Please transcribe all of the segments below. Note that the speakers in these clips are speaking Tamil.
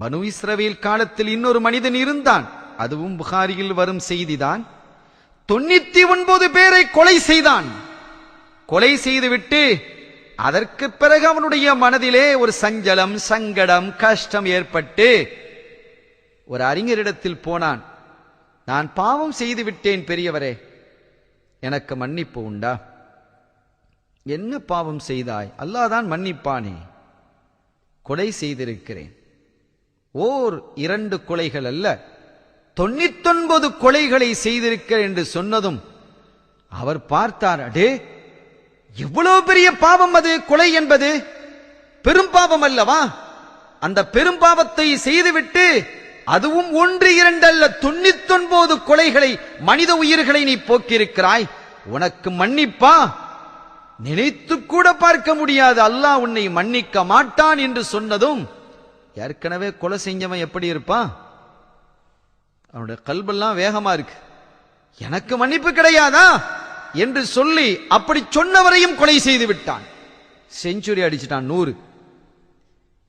பனு இஸ்ரவேல் காலத்தில் இன்னொரு மனிதன் இருந்தான். அதுவும் புகாரியில் வரும் செய்திதான். 99 பேரை கொலை செய்தான். கொலை செய்துவிட்டு அதற்கு பிறகு அவனுடைய மனதிலே ஒரு சஞ்சலம், சங்கடம், கஷ்டம் ஏற்பட்டு ஒரு அறிஞரிடத்தில் போனான். நான் பாவம் செய்து விட்டேன் பெரியவரே, எனக்கு மன்னிப்பு உண்டா? என்ன பாவம் செய்தாய்? அல்லாஹ் தான் மன்னிப்பானே. கொலை செய்திருக்கிறேன். 2 கொலைகள் அல்ல, 99 கொலைகளை செய்திருக்கிறேன் என்று சொன்னதும் அவர் பார்த்தார். அடே, எவ்வளவு பெரிய பாவம் அது! கொலை என்பது பெரும் பாவம் அல்லவா? அந்த பெரும் பாவத்தை செய்துவிட்டு அதுவும் 1, 2 அல்ல, 99 கொலைகளை, மனித உயிர்களை நீ போக்கியிருக்கிறாய். உனக்கு மன்னிப்பா? நினைத்து கூட பார்க்க முடியாது. அல்லாஹ் உன்னை மன்னிக்க மாட்டான் என்று சொன்னதும் ஏற்கனவே கொலை செஞ்சவன் எப்படி இருப்பான்? அவனுடைய கல்பெல்லாம் வேகமா இருக்கு. எனக்கு மன்னிப்பு கிடையாதா என்று சொல்லி அப்படி சொன்னவரையும் கொலை செய்து விட்டான். செஞ்சுரி அடிச்சிட்டான், 100.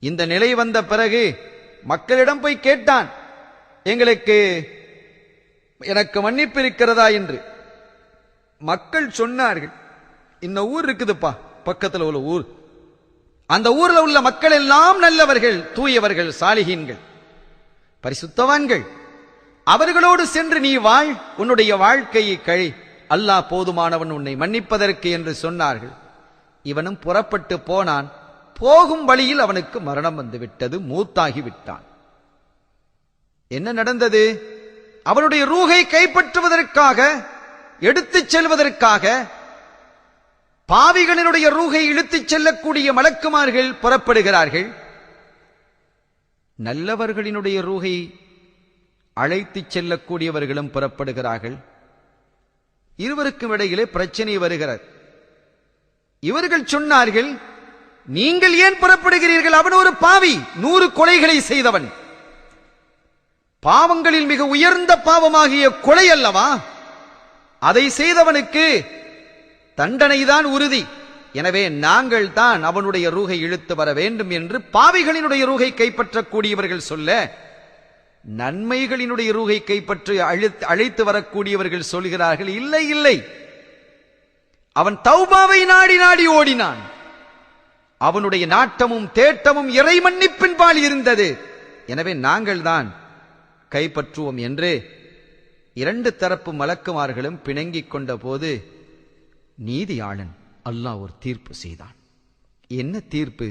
இந்த நிலை வந்த பிறகு மக்களிடம் போய் கேட்டான், எனக்கு மன்னிப்பு இருக்கிறதா என்று. மக்கள் சொன்னார்கள், இந்த ஊர் இருக்குதுப்பா, பக்கத்தில் உள்ள ஊர், அந்த ஊர்ல உள்ள மக்கள் எல்லாம் நல்லவர்கள், தூயவர்கள், சாலிஹீன்கள், பரிசுத்தவான்கள். அவர்களோடு சென்று நீ வாழ், உன்னுடைய வாழ்க்கையை கழி, அல்லாஹ் போதுமானவன் உன்னை மன்னிப்பதற்கு என்று சொன்னார்கள். இவனும் புறப்பட்டு போனான். போகும் வழியில் அவனுக்கு மரணம் வந்துவிட்டது, மூத்தாகி விட்டான். என்ன நடந்தது? அவனுடைய ரூஹை கைப்பற்றுவதற்காக, எடுத்துச் செல்வதற்காக பாவிகளினுடைய ரூஹை இழுத்துச் செல்லக்கூடிய மலக்குமார்கள் புறப்படுகிறார்கள். நல்லவர்களினுடைய ரூஹை அழைத்துச் செல்லக்கூடியவர்களும் புறப்படுகிறார்கள். இருவருக்கும் இடையிலே பிரச்சனை வருகிறது. இவர்கள் சொன்னார்கள், நீங்கள் ஏன் புறப்படுகிறீர்கள்? அவன் ஒரு பாவி, 100 கொலைகளை செய்தவன். பாவங்களில் மிக உயர்ந்த பாவமாகிய கொலை அல்லவா? அதை செய்தவனுக்கு தண்டனைதான் உறுதி. எனவே நாங்கள் தான் அவனுடைய ரூஹை இழுத்து வர வேண்டும் என்று பாவிகளினுடைய ரூஹை கைப்பற்றக்கூடியவர்கள் சொல்ல, நன்மைகளினுடைய ரூஹை கைப்பற்றி அழைத்து வரக்கூடியவர்கள் சொல்கிறார்கள், இல்லை இல்லை, அவன் தௌபாவை நாடி நாடி ஓடினான். அவனுடைய நாட்டமும் தேட்டமும் இறை மன்னிப்பின்பால் இருந்தது. எனவே நாங்கள் தான் கைப்பற்றுவோம் என்று 2 தரப்பு மலக்குமார்களும் பிணங்கிக் கொண்ட போது நீதியாளன் அல்லாஹ் ஒரு தீர்ப்பு செய்தான். என்ன தீர்ப்பு?